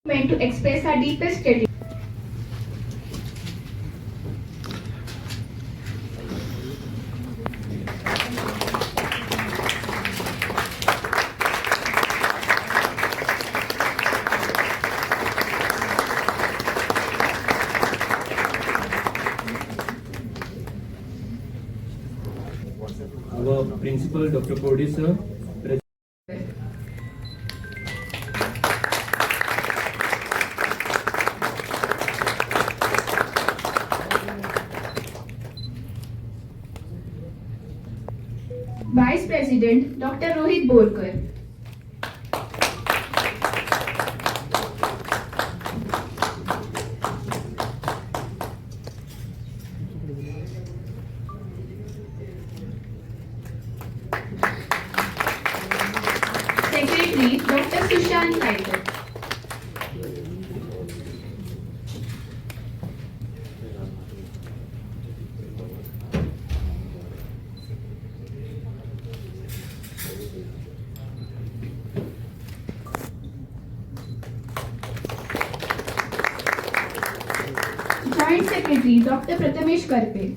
Meant to express our deepest gratitude. Our principal, Dr. Kodi sir. Vice President Dr. Rohit Borkar. Secretary Dr. Sushant Kaitor. Joint Secretary Dr. Prathamesh Karpe.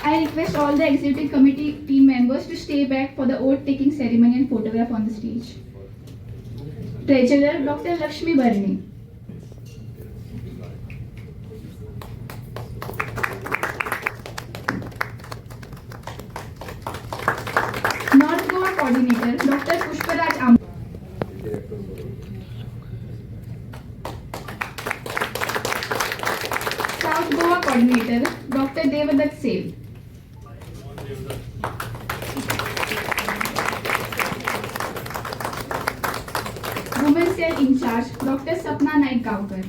I request all the executive committee team members to stay back for the oath taking ceremony and photograph on the stage. Treasurer Dr. Lakshmi Barni. North Goa Coordinator Dr. Pushparaj Am. South Goa Coordinator Dr. Devadatt Sel. Women Cell in charge Dr. Sapna Naik Gaokar.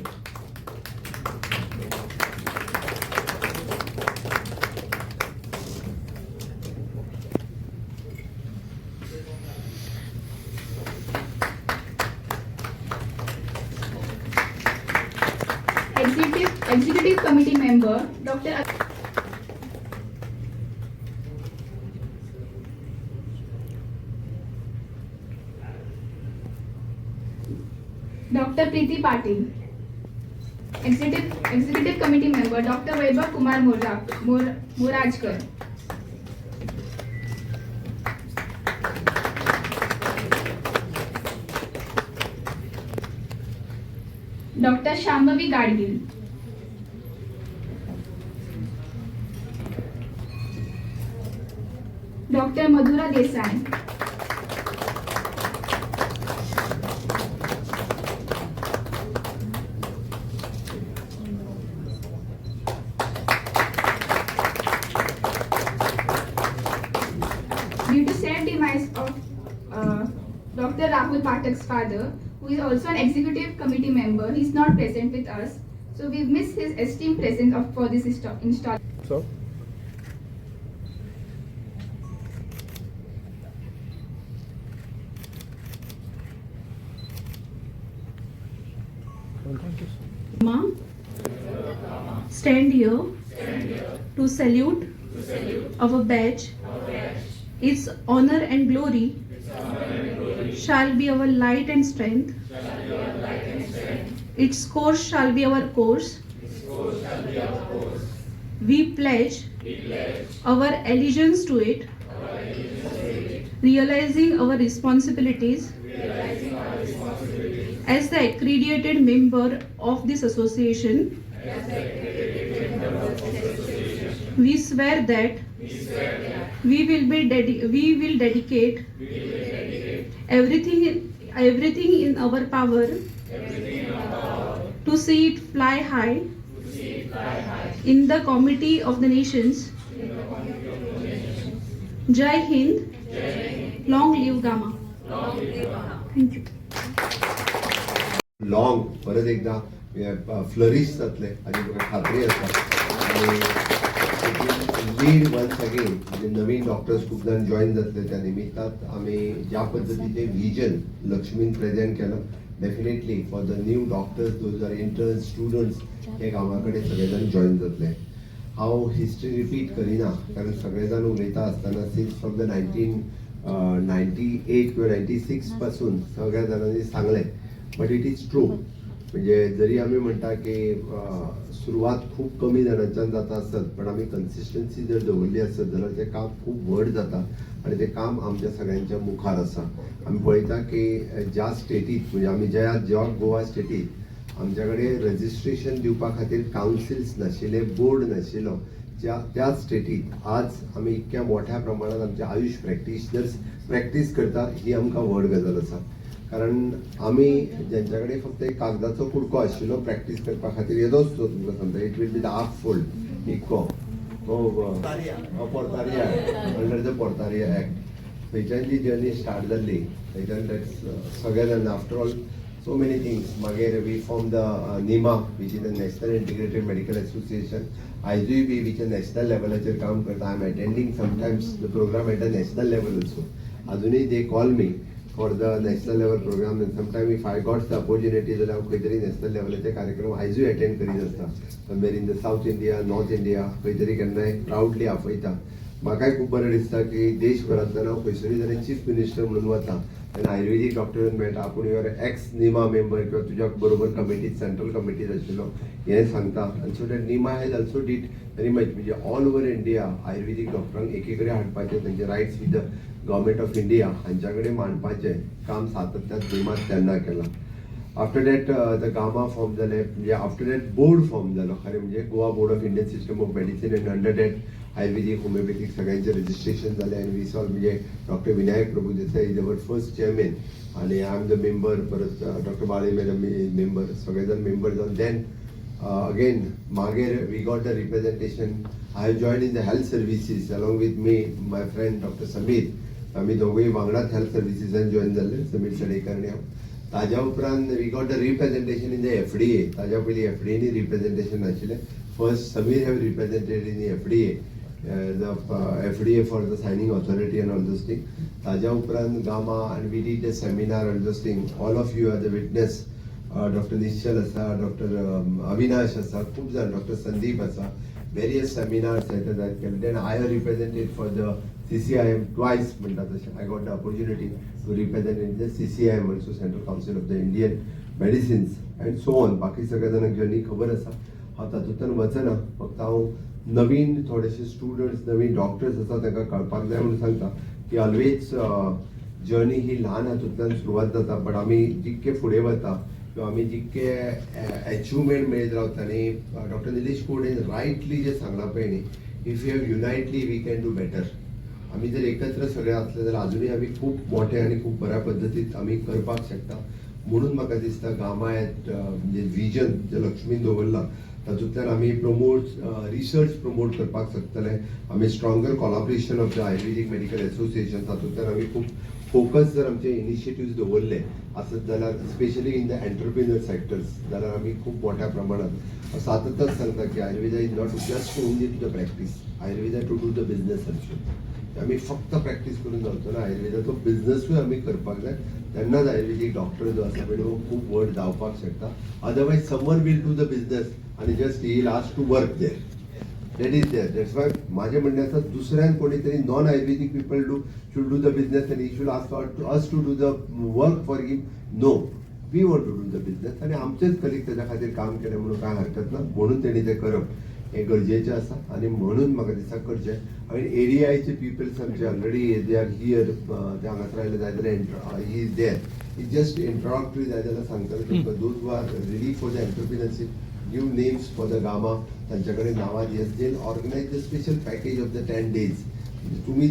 Executive Committee Member Dr. Dr. Preeti Patil. Executive Committee Member Dr. Vaibhav Kumar Morajkar. Dr. Shambhavi Gadgil. Dr. Madhura Desai. Due to sad demise of Dr. Rahul Pathak's father, who is also an executive committee member, he is not present with us. So we miss his esteemed presence for this installation. So, Ma, stand here to salute our badge. Its honor and glory shall be our light and strength. Its course shall be our course. We pledge our allegiance to it, realizing our responsibilities as the accredited member of this association. We swear that we will dedicate everything in our power to see it fly high in the committee of the nations. Jai Hind, long live Gama. Thank you. Long परत एकदा flourish जातले हाची म्हाका खात्री आसा आनी lead once again म्हणजे नवीन doctors खूप जण जॉईन जातले त्या निमित्तात आम्ही ज्या पद्धतीचे विजन लक्ष्मीन प्रेझेंट केलं definitely for the new doctors those are interns students हे गावाकडे सगळेजण जॉईन जातले हांव हिस्ट्री रिपीट करिना कारण सगळे जाण उलयता आसतना सिन्स फ्रॉम द 1998 किंवा 96 पासून सगळ्या जाणांनी सांगलें बट इट इज ट्रू. म्हणजे जरी आमी म्हणटा की सुरवात खूप कमी जाणांच्यान जाता आसत पण आमी कन्सिस्टन्सी जर दवरली आसत जाल्यार तें काम खूप व्हड जाता आनी तें काम आमच्या सगळ्यांच्या मुखार आसा. आमी पळयता की ज्या स्टेटींत म्हणजे आमी ज्या गोवा स्टेटींत आमच्या कडेन रजिस्ट्रेशन दिवपा खातीर कावन्सिल्स नाशिल्ले, बोर्ड नाशिल्लो, त्या स्टेटींत आज आमी इतक्या मोठ्या प्रमाणात आमचे आयुष प्रॅक्टिशनर्स प्रॅक्टीस करता ही आमकां व्हड गजाल आसा. कारण आमी जेंच्या कडेन फक्त एक कागदाचो कुडको आशिल्लो प्रॅक्टीस करपा खातीर येदोच तो तुमकां सांगता it will be the half fold इक्को पोर्तारिया अंडर द पोर्तारिया एक्ट थंयच्यान जी जर्नी स्टार्ट जाल्ली थंयच्यान सगळे जाण after all so many things. Magar we formed the NIMA, which is the National Integrated Medical Association. IGB, which is national level acher काम करता. I am attending sometimes the program at the national level also. Aduni they call me for the national level program and sometimes if I got the opportunity that I खंयतरी national level acher कार्यक्रम IGB attend करीत आसता. Somewhere in the South India, North India, खंयतरी केन्नाय proudly आपयता. म्हाकाय खूब बरें दिसता की देशभरांतल्यान हांव खंयसरी जाल्यार चीफ मिनिस्टर म्हणून वता आनी आयुर्वेदीक डॉक्टरांक मेळटा आपूण युआर एक्स निमा मेंबर किंवा तुज्या बरोबर कमिटीत सेंट्रल कमिटीत आशिल्लो हें सांगता. आनी so that NIMA has also did very much म्हणजे ऑल ओवर इंडिया आयुर्वेदीक डॉक्टरांक एके कडेन हाडपाचें तांचे rights with the government of India हांच्या कडेन मांडपाचें काम सातत्यान निमात तेन्ना केलां. After that the GAMA form जालें म्हणजे आफ्टर दॅट बोर्ड फॉर्म जालो खरें म्हणजे Goa board of Indian system of medicine and under that Ayurvedic homeopathic सगळ्यांचे रजिस्ट्रेशन जालें आनी वी सॉल म्हणजे doctor Vinayak Prabhu Desai is our first chairman आनी आय एम द मेंबर परत डॉक्टर बाळे मॅडम मेंबर सगळे जाण मेंबर जावन देन अगेन मागीर we got the representation. I have join in the health services along with me my friend doctor Sameer आमी दोगूय वांगडाच health सर्विसीसान join जाल्ले समीर सडेकर आनी हांव. ताज्या उपरांत we got the representation in the FDA. ताज्या पयलीं FDA रिप्रेझेंटेशन नाशिल्लें. First Sameer have represented in FDA. The FDA for the signing authority and all those things. Taja Upran, Gama, and we did a seminar and those things. All of you are the witness. Dr. Nishal Asa, Dr. Avinash Asa, Kubzan, Dr. Sandeep Asa, various seminars that then I have represented for the CCIM twice. I got the opportunity to represent in the CCIM also, Central Council of the Indian Medicines, and so on. बाकी सगळ्यांना journey खबर आसा. हांव तातूंतल्यान वचना फक्त हांव नवीन थोडेशे स्टुडंट्स नवीन डॉक्टर्स आसा तांकां कळपाक जाय म्हणून सांगता की ऑलवेज जर्नी ही ल्हान हातूंतल्यान सुरवात जाता बट आमी जितके फुडें वता किंवा आमी जितके अचिवमेंट मेळत रावता आनी डॉक्टर निलेश कोडेन रायटली जे सांगलां पळय न्ही if you have unitedly we can do better. आमी जर एकत्र सगळे आसले जाल्यार आजुनूय आमी खूब मोठे आनी खूब बऱ्या पद्दतीन आमी करपाक शकता. म्हणून म्हाका दिसता गामा म्हणजे विजन जे लक्ष्मीन दवरला तातूंतल्यान आमी रिसर्च प्रमोट करपाक शकतले. आमी stronger collaboration of the Ayurvedic medical association तातूंतल्यान आमी खूब फोकस जर आमचे इनिशिएटिव्स दवरले आसत जाल्यार specially in the entrepreneur sectors जाल्यार आमी खूब मोठ्या प्रमाणात सातत्यान सांगता की Ayurveda is not just only to the practice Ayurveda to do the business also. आमी फक्त प्रॅक्टीस करून जावचो ना आयुर्वेदाचो बिझनेसूय आमी करपाक जाय तेन्नाच आयुर्वेदीक डॉक्टर जो आसा पळय तो खूब व्हड जावपाक शकता. Otherwise someone will do the business आणि just he last to work there that is there. That's why माझे म्हणणे आसा दुसऱ्यान कोणी तरी non ayurvedic people should do the business and he should ask us to do the work for him. No, we want to do the business आणि आमचेच colleague त्याच्या खातीर काम केलें म्हणून काय हरकत ना. म्हणून तेणी तें करप हे गरजेचें आसा आनी म्हणून म्हाका दिसता करचें. आनी एरियाचे पिपल्स आमचे ऑलरेडी दे आर हियर ते हांगासर आयले जाय जाल्यार he is there. It just introductory जाय जाल्यार सांगतले तुमकां those who are ready for the entrepreneurship give names for the गामा तांच्या कडेन नांवां जी आसा they organise the special package of the 10 days. तुमी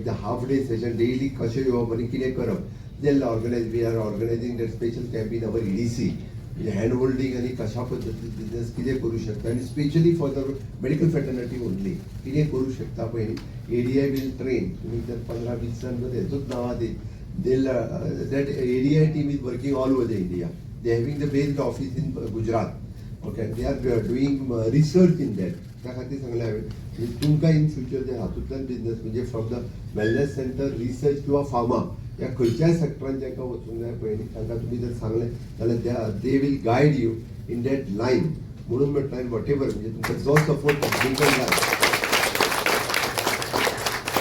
the half day session daily कशें येवप आनी कितें करप they organise we are organising that special camp in our EDC म्हणजे हँड होल्डिंग आणि कशा पद्धतीन बिझनेस कितें करूं शकता आणि specially for the medical fraternity only कितें करूं शकता पळय ADI विल ट्रेन. तुम्ही जर 15-20 जाण जर हेचोच नांवां that ADI team is working all over the India. They having the based office in Gujarat. Okay, they are doing research in that. त्या खातीर सांगलें हांवें तुमकां इन फ्युचर जर हातूंतल्यान बिझनेस म्हणजे from the wellness centre research किंवा फार्मा या खंयच्याय सेक्टरान जांकां वचूंक जाय पळय न्ही तांकां तुमी जर सांगलें जाल्यार they will guide you in that line म्हणून म्हटलं वॉटेवर म्हणजे तुमचा जो सपोर्ट टेक्निकल जाय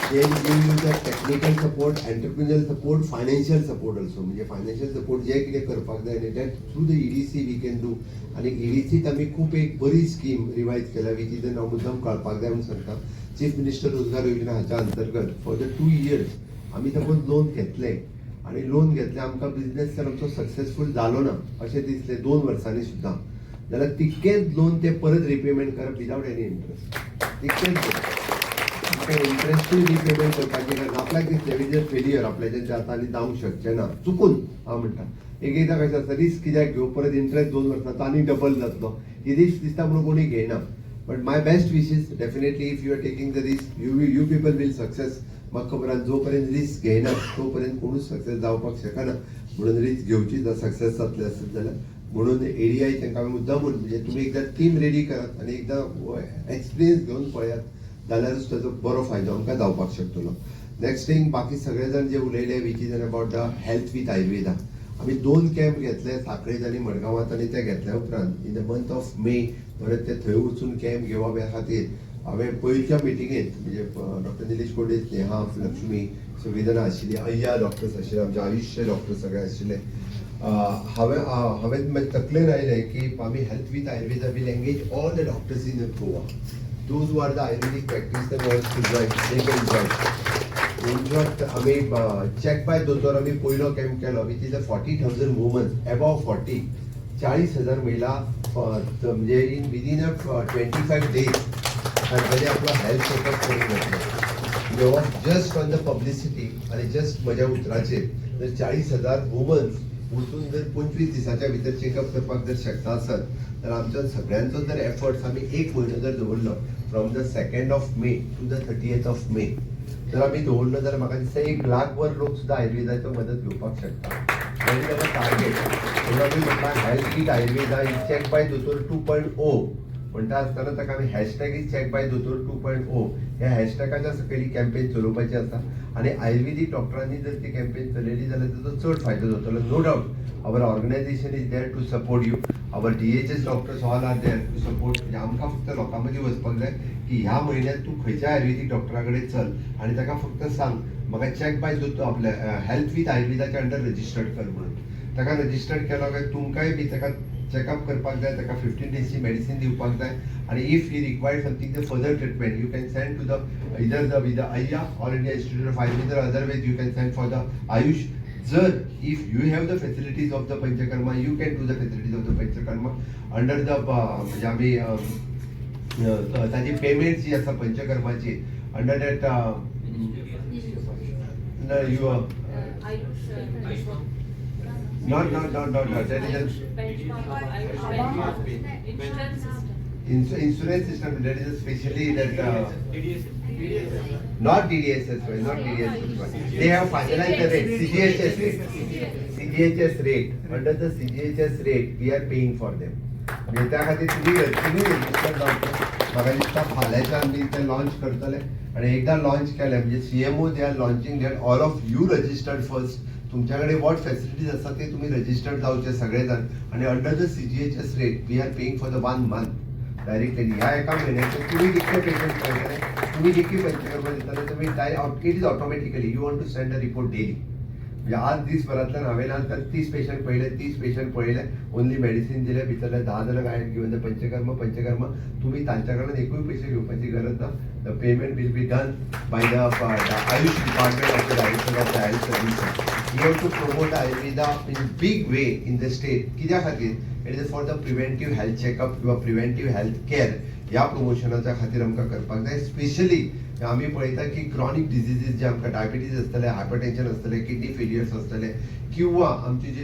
they will give you the technical support, entrepreneurial support, financial support also. म्हणजे फायनान्शियल सपोर्ट जे कितें करपाक जाय न्ही that through the EDC we can do. आनी EDCत आमी खूब एक बरी स्कीम रिवायज केल्या विच इज हांव मुद्दाम कळपाक जाय म्हणून सांगता. चीफ मिनिस्टर रोजगार योजना हाच्या अंतर्गत फॉर द 2 years आमी सपोज लोन घेतले आनी लोन घेतले आमकां बिझनेस तर आमचो सक्सेसफूल जालो ना अशें दिसलें 2 वर्सांनी सुद्दां जाल्यार तितकेंच लोन ते परत रिपेमेंट करप विदाउट एनी इंट्रस्ट. तितकेंच इंट्रस्टूय रिपेमेंट करपाचें कारण आपल्याक दिसलें विज फेलियर आपल्याचें जाता आनी जावंक शकचें ना चुकून हांव म्हणटा. एकदां कशें आसता रिस्क कित्याक घेवं परत इंट्रस्ट 2 वर्सांचो आनी डबल जातलो ही रिस्क दिसता म्हणून कोणी घेयना. But my best wishes definitely if you are taking the risk you people will success. म्हाका खबर आसा जो पर्यंत रिस्क घेयना तो पर्यंत कोणूच सक्सेस जावपाक शकना. म्हणून रिस्क घेवची सक्सेस जातले आसत जाल्यार म्हणून ADI तांकां मुद्दामून म्हणजे तुमी एकदां टीम रेडी करात आनी एकदां एक्सपिरियन्स घेवन पळयात जाल्यारूच ताचो बरो फायदो आमकां जावपाक शकतलो. नेक्स्ट थिंग बाकी सगळे जाण जे उलयले which is about the health with Ayurveda. आमी 2 कॅम्प घेतले सांखळेज आनी मडगांवांत आनी ते घेतल्या उपरांत in the month of May परत ते थंय वचून कॅम्प घेवप ह्या खातीर हांवें पयलींच्या मिटिंगेंत म्हणजे डॉक्टर निलेश कोडे, स्नेहा, लक्ष्मी, संवेदना आशिल्ली, अय्या डॉक्टर्स आशिल्ले, आमचे आयुश्य डॉक्टर सगळे आशिल्ले. हांवें म्हाजे तकलेन आयलें की आमी health with Ayurveda will engage all the doctors in Goa. Those who are the Ayurvedic practitioner wants to join, they can join. In short, आम्ही चेक बाय दोतोर आम्ही पयलो कॅम्प केलो विच इज 40,000 वुमन अबाव 40 40,000 महिला म्हणजे इन विदिन 25 days तांच्यानी आपलो health checkup करून घेतलो. जस्ट ऑन द पब्लिसिटी आणि जस्ट म्हज्या उतराचेर जर 40,000 वुमन वचून जर 25 दिसाच्या भितर चेकअप करपाक जर शकता आसत तर आमच्या सगळ्यांचो जर एफर्ट्स आमी 1 म्हयनो जर दवरलो from the 2nd of May to the 30th of May जर आमी दवरलो जाल्यार म्हाका दिसता 1 लाखभर लोक सुद्दां आयुर्वेदाचो मदत घेवपाक शकता. That is target. म्हणून आमी म्हणटा health with Ayurveda is check by दोतोर 2.0 म्हणटा आसतना ताका आमी हॅशटॅग इज चेक बाय दोतोर 2.0 ह्या हॅशटॅगाच्या सकयली कॅम्पेन चलोवपाची आसा आनी आयुर्वेदीक डॉक्टरांनी जर ती कॅम्पेन चलयली जाल्यार ताचो चड फायदो जातलो. No doubt our organization is there to support you. Our DHS doctors all are there to support. म्हणजे आमकां फक्त लोकां मदीं वचपाक जाय की ह्या म्हयन्यात तूं खंयच्या आयुर्वेदीक डॉक्टरा कडेन चल आनी ताका फक्त सांग म्हाका चॅक बाय दोतोर आपल्या हेल्थ विथ आयुर्वेदाच्या अंडर रजिस्टर्ड कर म्हणून. ताका रजिस्टर्ड केलो काय तुमकांय बी ताका चॅकअप करपाक जाय ताका 15 days मेडिसीन दिवपाक जाय आनी if he required something the further treatment you can send to the either the with the अय्या All India Institute of Ayurveda otherwise you can send for the AYUSH. Sir, if you have the facilities of the Panchakarma, you can do the facilities of the Panchakarma under the म्हणजे आम्ही ताची payment जी आसा पंचकर्माची under that you not that is insurance system that is especially that not DDSS one, not DDSS one. They have finalized the rate, CGHS rate. CGHS rate. Under the CGHS rate, we are paying for them. म्हणजे त्या खातीर तुम्ही register जावचे म्हाका दिसता फाल्यांच्यान आमी ते launch करतले आनी एकदां लॉन्च केले म्हणजे CMO they are launching that all of you registered first. तुमच्या कडेन वॉट फॅसिलिटीज आसा ते तुमी रजिस्टर्ड जावचे सगळे जाण आनी under the CGHS rate we are paying for the 1 month directly. ह्या एका म्हयन्याचे तुम्ही जितके पेशंट पळयतले तुम्ही जितकी पंचकर्मा दितले तुम्ही it is automatically you want to send a report daily. म्हणजे आज दिसभरांतल्यान हांवें तर 30 पेशंट पळयले 30 पेशंट पळयले ओन्ली मेडिसीन दिले भितरले 10 जाणां गायड घेवन पंचकर्मा तुम्ही तांच्या कडल्यान एकूय पयशे घेवपाची गरज ना. The payment will be done by the AYUSH department of the director of the health services. You have to promote Ayurveda in big way in the state. कित्या खातीर it is for the preventive health checkup किंवा preventive health care ह्या प्रमोशनाच्या खातीर आमकां करपाक जाय. Specially आमी पळयता की क्रॉनिक डिजीजीस जे आमकां डायबिटीज आसतले हायपरटेन्शन आसतले किडनी फेलियर्स आसतले किंवा आमची जी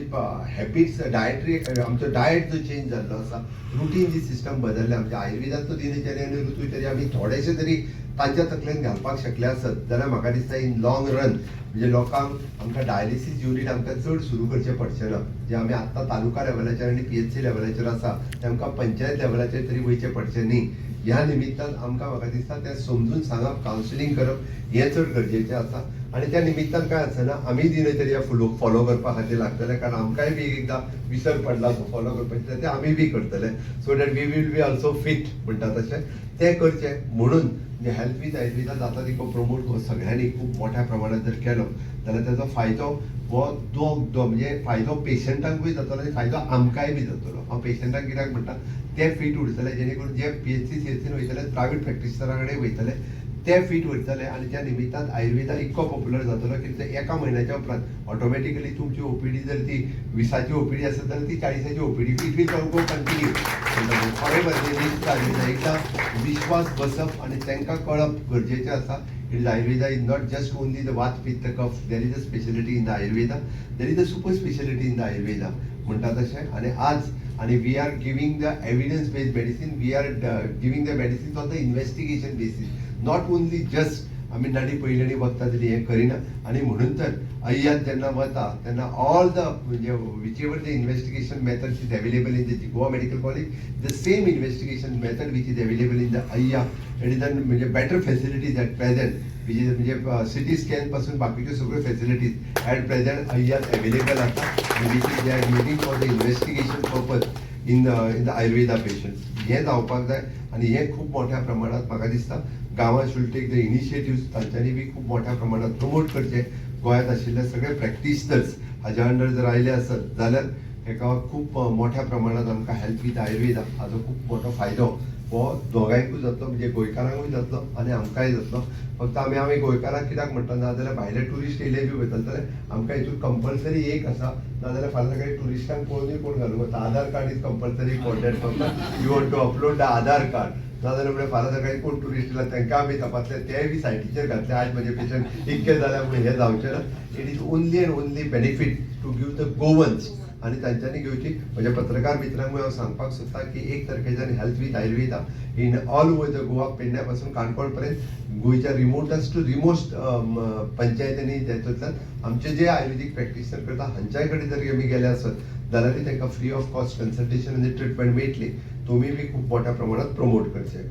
हॅबिट्स डायटरी आमचो डायट जो चेंज जाल्लो आसा रुटीन जी सिस्टम बदलल्या आमच्या आयुर्वेदाचो दिनचर्या आनी ऋतुचर्या आमी थोडेशे तरी तांच्या तकलेन घालपाक शकले आसत जाल्यार म्हाका दिसता इन लॉंग रन म्हणजे लोकांक आमकां डायलिसीस युनिट आमकां चड सुरू करचें पडचें ना. जे आमी आत्तां तालुका लेवलाचेर आनी PHC लेवलाचेर आसा ते आमकां पंचायत लेवलाचेर तरी वयचें पडचें न्ही. ह्या निमित्तान आमकां म्हाका दिसता तें समजून सांगप कावन्सिलींग करप हें चड गरजेचें आसा आणि त्या निमित्तान काय आसा ना आमी दिले तरी फॉलो करपा खातीर लागतले कारण आमकांय बी एकदां विसर पडला तो फॉलो करपाचें ते आमी बी करतले so that we will be also fit म्हणटा तशें ते करचे म्हणून म्हणजे हेल्थ विथ आयुर्वेदा जाता तिको प्रमोट सगळ्यांनी खूप मोठ्या प्रमाणात जर केलो जाल्यार त्याचो फायदो हो म्हणजे फायदो पेशंटांकूय जातलो आनी फायदो आमकांय बी जातलो हांव पेशंटांक कित्याक म्हणटा ते फीट उरतले जेणे करून जे PHC CHCन वयतले प्रायवेट प्रॅक्टिशनरा कडेन वयतले ते फीट उरतले आणि त्या निमित्तान आयुर्वेदा इतको पॉप्युलर जातलो की ते एका म्हयन्याच्या उपरांत ऑटोमॅटिकली तुमची ओपीडी जर ती 20ची ओपीडी आसत जाल्यार ती 40ची OPD it will go continue एकदा विश्वास बसप आणि तांकां कळप गरजेचें आसा it is Ayurveda is not just only the vata pitta kapha there is a speciality in the Ayurveda there is a super speciality in the Ayurveda म्हणटा तशें आणि आज आणि we are giving the evidence based medicine we are giving the medicine on the investigation basis not only just आमी नाडी पयलीं वखदां तरी हें करिना आणि म्हणून तर अय्यात जेन्ना वता तेन्ना ऑल द म्हणजे which ever the investigation methods is available in the Goa medical college the same investigation method which is available in the अय्या इट इज म्हणजे better facilities at present which is म्हणजे CT scan पासून बाकीच्यो सगळ्यो facilities at present Aiath available आसा which is they are using for the investigation purpose in the Ayurveda patients हें जावपाक जाय आणि हे खूप मोठ्या प्रमाणात म्हाका दिसता गांवां शूड टेक द इनिशिएटिव्स तांच्यांनी बी खूप मोठ्या प्रमाणात प्रमोट करचे गोंयांत आशिल्ले सगळे प्रॅक्टिशनर्स हाज्या अंडर जर आयले आसत जाल्यार हेका खूप मोठ्या प्रमाणात आमकां हेल्थ विथ आयुर्वेदा हाजो खूप मोठो फायदो हो दोगांयकूय जातलो म्हणजे गोंयकारांकूय जातलो आनी आमकांय जातलो फक्त आमी गोंयकारांक कित्याक म्हणटा नाजाल्यार भायले ट्युरिस्ट येयले बी वयतले जाल्यार आमकां हितून कंपल्सरी एक आसा नाजाल्यार फाल्यां सकाळीं ट्युरिस्टांक पळोवनूय कोण घालूंक वता Aadhaar card is compulsory important फक्त you want to upload the Aadhaar card नाजाल्यार फाल्यां सकाळीं कोण ट्युरिस्ट येयला तांकां आमी तपासले तेय बी सायटीचेर घातले आज म्हजे पेशंट इतके जाल्या म्हणून हे जावचें ना it is only and only benefit to give the Goans आणि तांच्यांनी घेवची म्हणजे पत्रकार मित्रांक हांव सांगपाक सोदता की 1 तारखेच्यान health with Ayurveda in all over the Goa पेडण्या पासून काणकोण पर्यंत गोंयच्या रिमोटस्ट टू रिमोस्ट पंचायतींनी तातूंतल्यान आमचे जे आयुर्वेदीक प्रॅक्टिशनर करता हांच्याय कडेन जर आमी गेले आसत जाल्यार तांकां फ्री ऑफ कॉस्ट कन्सल्टेशन आनी ट्रिटमेंट मेळटली तुमी बी खूप मोठ्या प्रमाणात प्रमोट करचे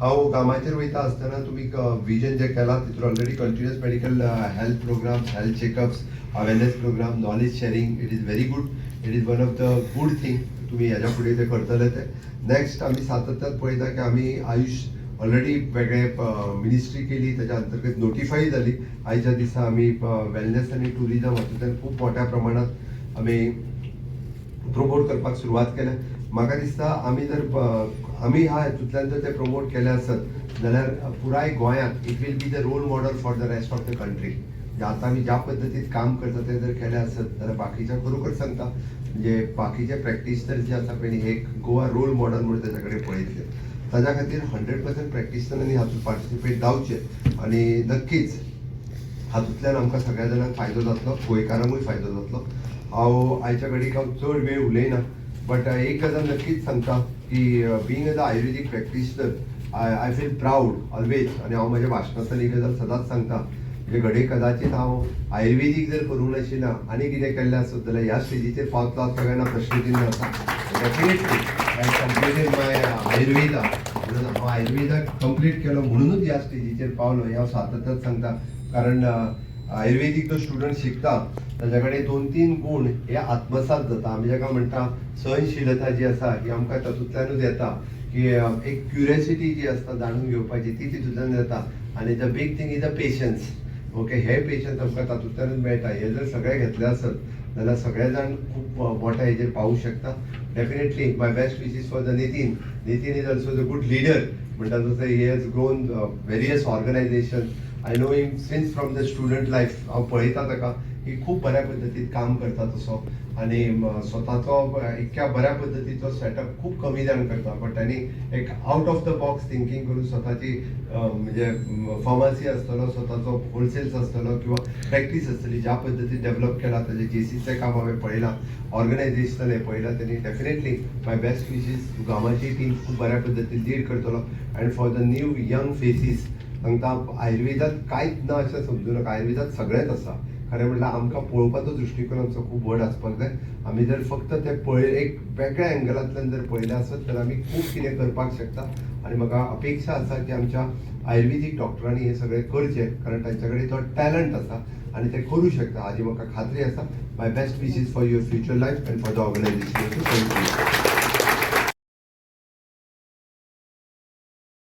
हांव गांवांचेर वयता आसतना तुमी विजन जे केला तितून already continuous medical health programs health checkups awareness program knowledge sharing it is very good it is one of the good thing तुम्ही ह्याच्या फुडें ते करतले ते नेक्स्ट आमी सातत्यान पळयता की आमी आयुष ऑलरेडी वेगळे मिनिस्ट्री केली त्याच्या अंतर्गत नोटिफाय झाली आयच्या दिसा आमी वेलनेस आणि टुरिझम हातूंतल्यान खूप मोठ्या प्रमाणात आमी प्रमोट करपाक सुरवात केल्या म्हाका दिसता आमी जर आमी ह्या हातूंतल्यान जर ते प्रमोट केले आसत जाल्यार पुराय गोंयांत it will be the role model for the rest of the country आता आम्ही ज्या पद्धतीत काम करता ते जर केले असत जाल्यार बाकीच्या खरोखर सांगता म्हणजे बाकीचे प्रॅक्टिशनर जे आसा पळय हे गोवा रोल मॉडल म्हणून त्याच्या कडेन पळयतले ताज्या खातीर 100% प्रॅक्टिशनरांनी हातूंत पार्टिसिपेट जावचे आणि नक्कीच हातूंतल्यान आमकां सगळ्या जाणांक फायदो जातलो गोंयकारांकूय फायदो जातलो हांव आयच्या घडीक हांव चड वेळ उलयना बट एक गजाल नक्कीच सांगता की being as a Ayurvedic practitioner I feel proud always आणि हांव म्हज्या भाशणांतल्यान एक गजाल सदांच सांगता म्हणजे घडये कदाचित हांव आयुर्वेदीक जर करूंक नाशिना आनी कितें केल्लें आसत जाल्यार ह्या स्टेजीचेर पावतलो आसता काय ना प्रश्नचिन्ह आसा डेफिनेटली आय कंप्लीटेड माय आयुर्वेदा हांव आयुर्वेदा कंप्लीट केलो म्हणूनच ह्या स्टेजीचेर पावलो हें हांव सातत्यान सांगता कारण आयुर्वेदीक जो स्टुडंट शिकता ताच्या कडेन 2-3 गुण हे आत्मसात जाता आमी जाका म्हणटा सहनशीलता जी आसा ही आमकां तातूंतल्यानूच येता की एक क्युरियोसिटी जी आसता जाणून घेवपाची ती तितूंतल्यान येता आनी the big thing is the patience okay हे पेशन्स आमकां तातूंतल्यानूच मेळटा हे जर सगळे घेतले आसत जाल्यार सगळे जाण खूब मोठ्या हेजेर पावूंक शकता definitely my best wishes for the Nitin is also the good leader म्हणटा तसो he has grown various organization I know him since from the student life हांव पळयता ताका की खूब बऱ्या पद्दतीन काम करता तसो आनी स्वताचो इतक्या बऱ्या पद्दतीचो सेटअप खूब कमी जाण करता बट तांणी एक out of the box thinking करून स्वताची म्हणजे फार्मसी आसतलो स्वताचो होलसेल्स आसतलो किंवा प्रॅक्टीस आसतली ज्या पद्दतीन डेव्हलप केला ताजें जेसीचें काम हांवें पळयलां ऑर्गनायझेशनल हें पळयलां तेणी definitely my best wishes गांवाची team खूब बऱ्या पद्दतीन लीड करतलो and for the new young faces सांगता आयुर्वेदात कांयच ना अशें समजूं नाका आयुर्वेदात सगळेंच आसा खरें म्हणल्यार आमकां पळोवपाचो दृश्टिकोन आमचो खूब व्हड आसपाक जाय. आमी जर फक्त ते एक वेगळ्या एंगलांतल्यान जर पळयलें आसत तर आमी खूब कितें करपाक शकता. आनी म्हाका अपेक्षा आसा की आमच्या आयुर्वेदीक डॉक्टरांनी हे सगळें करचें, कारण तांचे कडेन तो टॅलंट आसा आनी ते करूं शकता हाची म्हाका खात्री आसा. My best wishes for your future life and for the organisation. Thank you.